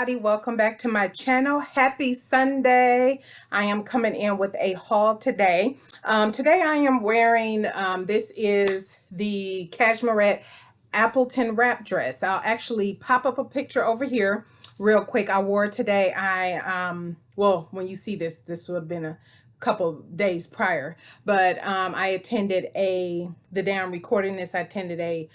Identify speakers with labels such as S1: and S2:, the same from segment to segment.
S1: everybody, welcome back to my channel. Happy Sunday. I am coming in with a haul today. Today I am wearing this is the Cashmerette Appleton wrap dress. I'll actually pop up a picture over here real quick. I wore it today. Well, when you see this would have been a couple days prior, but I attended the day I'm recording this, I attended a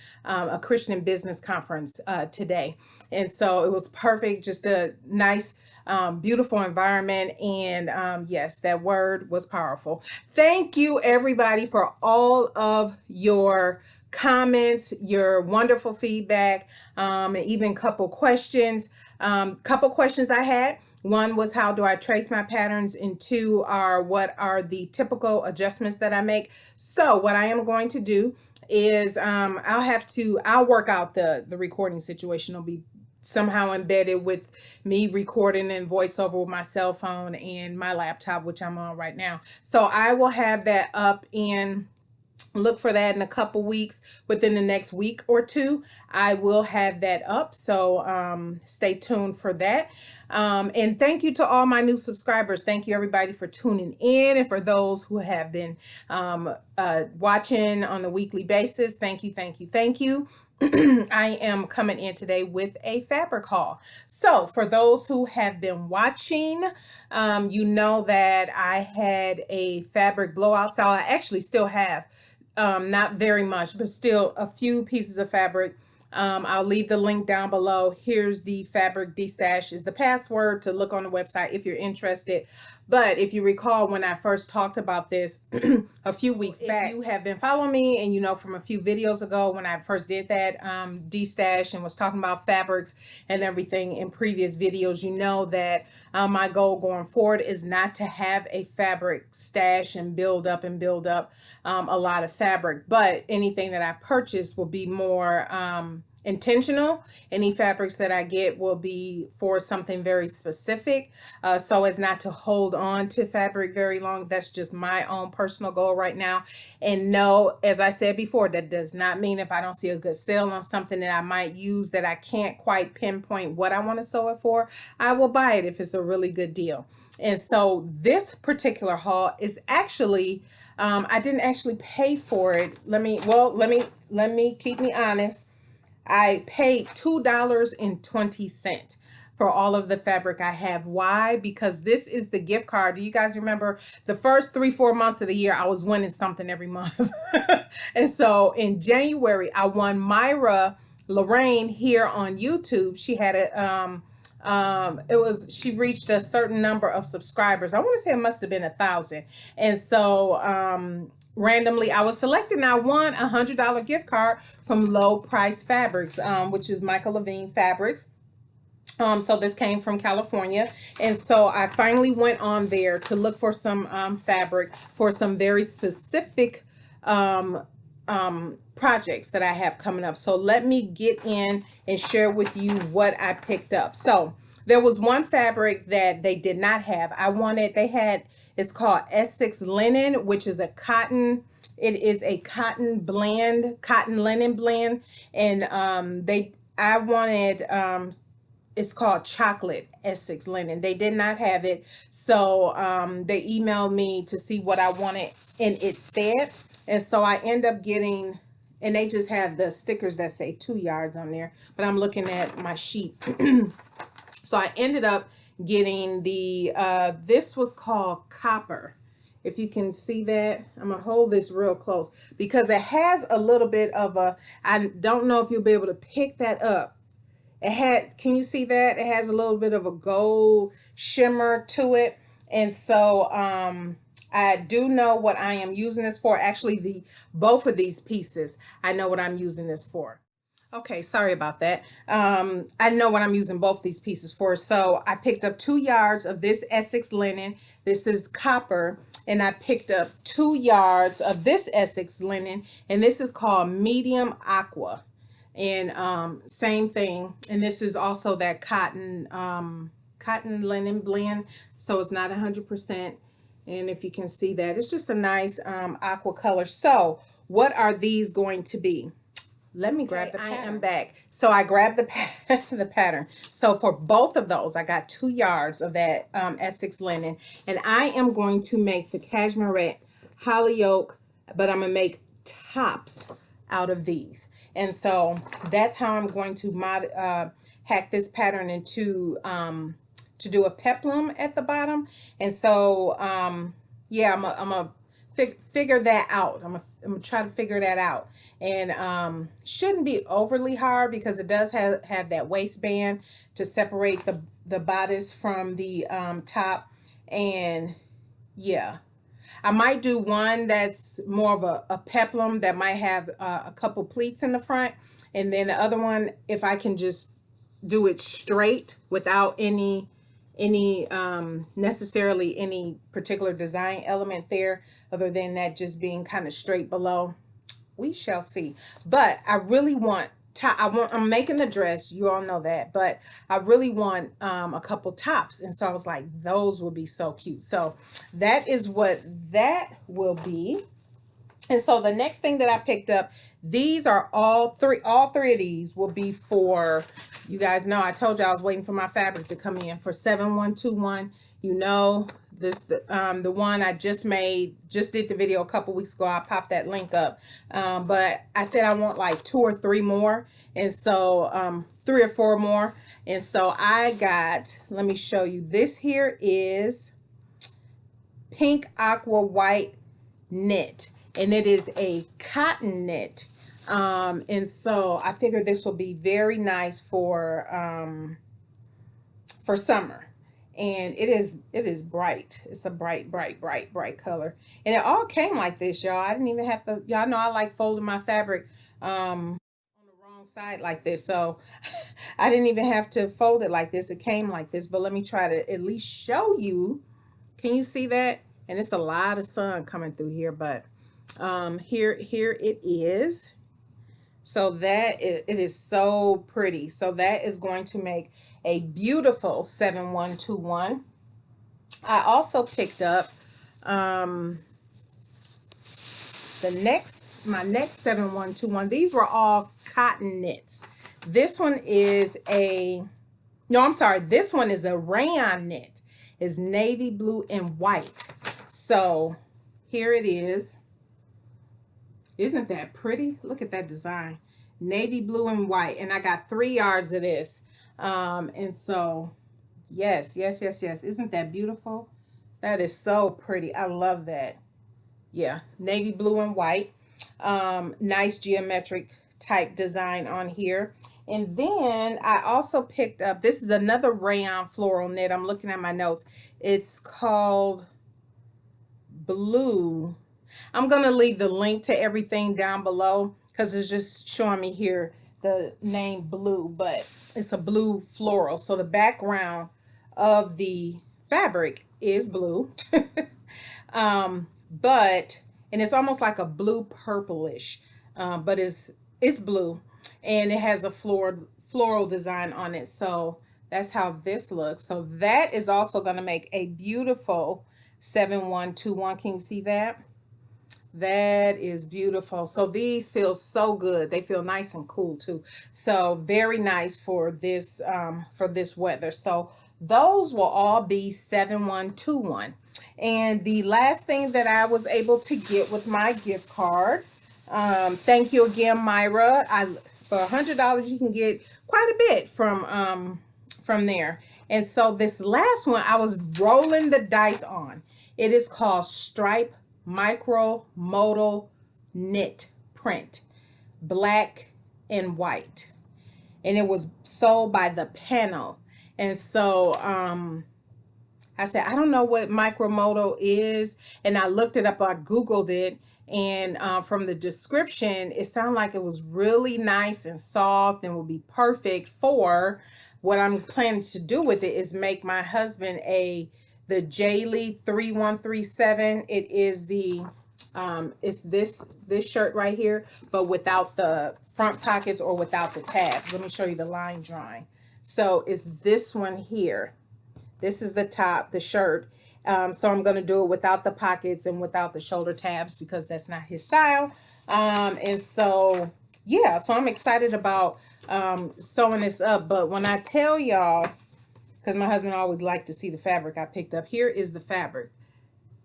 S1: Christian business conference today, and so it was perfect. Just a nice beautiful environment, and yes, that word was powerful. Thank you everybody for all of your comments, your wonderful feedback, and even couple questions I had. One was, how do I trace my patterns? And two are, what are the typical adjustments that I make? So what I am going to do is I'll work out the recording situation. It'll be somehow embedded with me recording and voiceover with my cell phone and my laptop, which I'm on right now. So I will have that up in, look for that in a couple weeks. Within the next week or two, I will have that up. So stay tuned for that. And thank you to all my new subscribers. Thank you everybody for tuning in, and for those who have been watching on the weekly basis. Thank you, thank you, thank you. I am coming in today with a fabric haul. So for those who have been watching, you know that I had a fabric blowout sale. I actually still have not very much, but still a few pieces of fabric. I'll leave the link down below. Here's the fabricdestash is the password to look on the website if you're interested. But if you recall, when I first talked about this a few weeks back, if you have been following me and you know from a few videos ago when I first did that destash and was talking about fabrics and everything in previous videos, you know that my goal going forward is not to have a fabric stash and build up a lot of fabric, but anything that I purchase will be more intentional. Any fabrics that I get will be for something very specific, so as not to hold on to fabric very long. That's just my own personal goal right now. And no, as I said before, that does not mean if I don't see a good sale on something that I might use that I can't quite pinpoint what I want to sew it for, I will buy it if it's a really good deal. And so this particular haul is actually I didn't actually pay for it. Let me keep me honest. I paid $2.20 for all of the fabric I have. Why? Because this is the gift card. Do you guys remember the first 3-4 months of the year, I was winning something every month. And so in January, I won Myra Lorraine here on YouTube. She had a she reached a certain number of subscribers. I want to say it must have been 1,000. And so randomly I was selected and I won a $100 gift card from LowPriceFabric, which is Michael Levine Fabrics. So this came from California, and so I finally went on there to look for some fabric for some very specific projects that I have coming up. So let me get in and share with you what I picked up. So there was one fabric that they did not have. It's called Essex Linen, which is a cotton. It is a cotton linen blend, and I wanted it's called Chocolate Essex Linen. They did not have it, so they emailed me to see what I wanted in its stead, and so I end up getting, and they just have the stickers that say 2 yards on there, but I'm looking at my sheet. So I ended up getting the this was called Copper. If you can see that, I'm gonna hold this real close because it has a little bit of a, I don't know if you'll be able to pick that up. Can you see that? It has a little bit of a gold shimmer to it. And so I do know what I am using this for. Actually, both of these pieces, I know what I'm using this for. Okay, sorry about that. I know what I'm using both these pieces for. So I picked up 2 yards of this Essex Linen. This is Copper. And I picked up 2 yards of this Essex Linen. And this is called Medium Aqua. And same thing. And this is also that cotton linen blend. So it's not 100%. And if you can see that, it's just a nice aqua color. So what are these going to be? let me grab the pattern. I am back. So I grabbed the pattern. So for both of those, I got 2 yards of that Essex linen. And I am going to make the Cashmerette Hollyoak, but I'm going to make tops out of these. And so that's how I'm going to hack this pattern into to do a peplum at the bottom. And so yeah, I'm gonna figure that out. I'm gonna try to figure that out. And shouldn't be overly hard because it does have that waistband to separate the bodice from the top. And yeah, I might do one that's more of a peplum that might have a couple pleats in the front, and then the other one, if I can just do it straight without any necessarily any particular design element there, other than that just being kind of straight below. We shall see. But I really want I'm making the dress, you all know that, but I really want a couple tops. And so I was like, those will be so cute. So that is what that will be. And so the next thing that I picked up, these are all three of these will be for, you guys know, I told you I was waiting for my fabric to come in for 7121. You know, this the one I just did the video a couple weeks ago. I popped that link up. But I said I want like 2 or 3 more. And so 3 or 4 more. And so I got, let me show you. This here is pink aqua white knit. And it is a cotton knit. And so I figured this will be very nice for summer. And it is bright. It's a bright color. And it all came like this, y'all. I didn't even have to, y'all know I like folding my fabric on the wrong side like this. So I didn't even have to fold it like this. It came like this. But let me try to at least show you. Can you see that? And it's a lot of sun coming through here, but here it is. So that it is so pretty. So that is going to make a beautiful 7121. I also picked up my next 7121. These were all cotton knits. This one is this one is a rayon knit. It's navy blue and white. So here it is. Isn't that pretty? Look at that design. Navy blue and white. And I got 3 yards of this. And so, yes. Isn't that beautiful? That is so pretty. I love that. Yeah, navy blue and white. Nice geometric type design on here. And then I also picked up, this is another rayon floral knit. I'm looking at my notes. It's called Blue. I'm going to leave the link to everything down below because it's just showing me here the name Blue, but it's a blue floral. So the background of the fabric is blue, and it's almost like a blue purplish, but it's blue, and it has a floral design on it. So that's how this looks. So that is also going to make a beautiful 7121. Can you see that? That is beautiful. So these feel so good. They feel nice and cool too. So very nice for this weather. So those will all be 7121. And the last thing that I was able to get with my gift card, thank you again, Myra. For $100 you can get quite a bit from there. And so this last one I was rolling the dice on. It is called Stripe Micro Modal Knit Print, black and white, and it was sold by the panel. And so I said, I don't know what micro modal is, and I looked it up. I googled it, and from the description it sounded like it was really nice and soft and would be perfect for what I'm planning to do with it. Is make my husband the Jaylee 3137. It is it's this shirt right here, but without the front pockets or without the tabs. Let me show you the line drawing. So it's this one here. This is the top, the shirt. So I'm going to do it without the pockets and without the shoulder tabs because that's not his style. And so yeah, so I'm excited about sewing this up. But when I tell y'all, because my husband always liked to see the fabric I picked up, here is the fabric.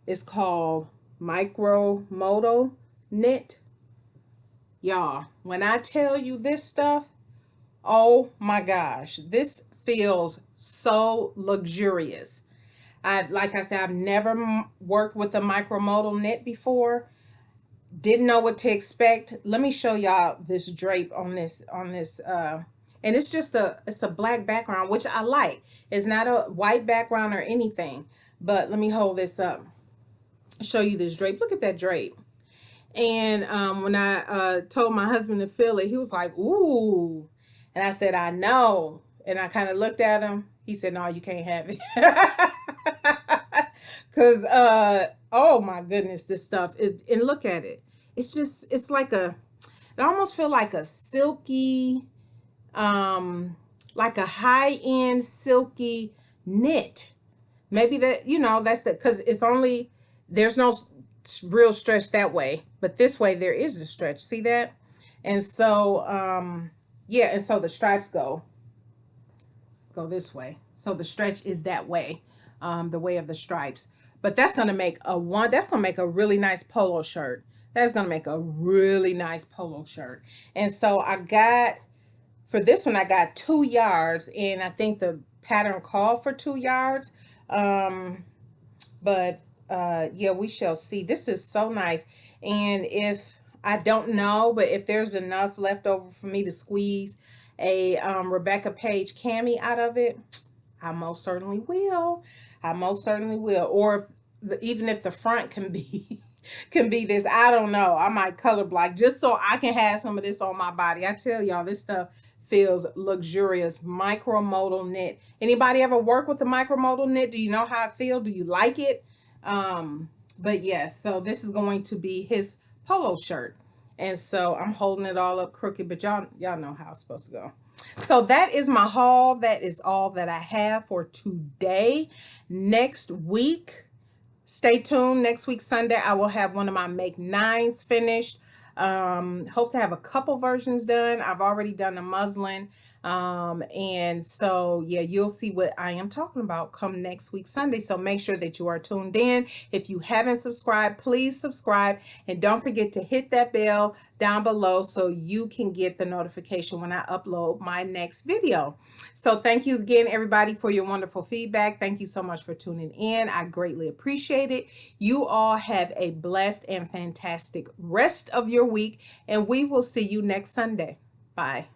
S1: It's called Modal Knit. Y'all, when I tell you this stuff, oh my gosh, this feels so luxurious. Like I said, I've never worked with a micromodal knit before. Didn't know what to expect. Let me show y'all this drape on this and it's just it's a black background, which I like. It's not a white background or anything. But let me hold this up. Show you this drape. Look at that drape. And when I told my husband to feel it, he was like, "Ooh." And I said, "I know." And I kind of looked at him. He said, "No, you can't have it." Cause oh my goodness, this stuff. And look at it. It's just, it's like it almost feel like a silky, like a high-end silky knit. Maybe that, that's the, because it's only, there's no real stretch that way, but this way there is a stretch. See that? And so, yeah, and so the stripes go this way. So the stretch is that way, the way of the stripes. But that's gonna make a really nice polo shirt. That's gonna make a really nice polo shirt. And so for this one, I got 2 yards, and I think the pattern called for 2 yards. But yeah, we shall see. This is so nice. And I don't know, but if there's enough left over for me to squeeze a Rebecca Page cami out of it, I most certainly will. I most certainly will. Or even if the front can be this, I don't know. I might color block just so I can have some of this on my body. I tell y'all, this stuff feels luxurious. Micromodal knit. Anybody ever work with a micromodal knit? Do you know how it feels? Do you like it? But yes, so this is going to be his polo shirt. And so I'm holding it all up crooked, but y'all know how it's supposed to go. So that is my haul. That is all that I have for today. Next week, stay tuned. Next week, Sunday, I will have one of my Make 9s finished. Hope to have a couple versions done. I've already done a muslin. And so, yeah, you'll see what I am talking about come next week, Sunday. So make sure that you are tuned in. If you haven't subscribed, please subscribe. And don't forget to hit that bell down below so you can get the notification when I upload my next video. So thank you again, everybody, for your wonderful feedback. Thank you so much for tuning in. I greatly appreciate it. You all have a blessed and fantastic rest of your week, and we will see you next Sunday. Bye.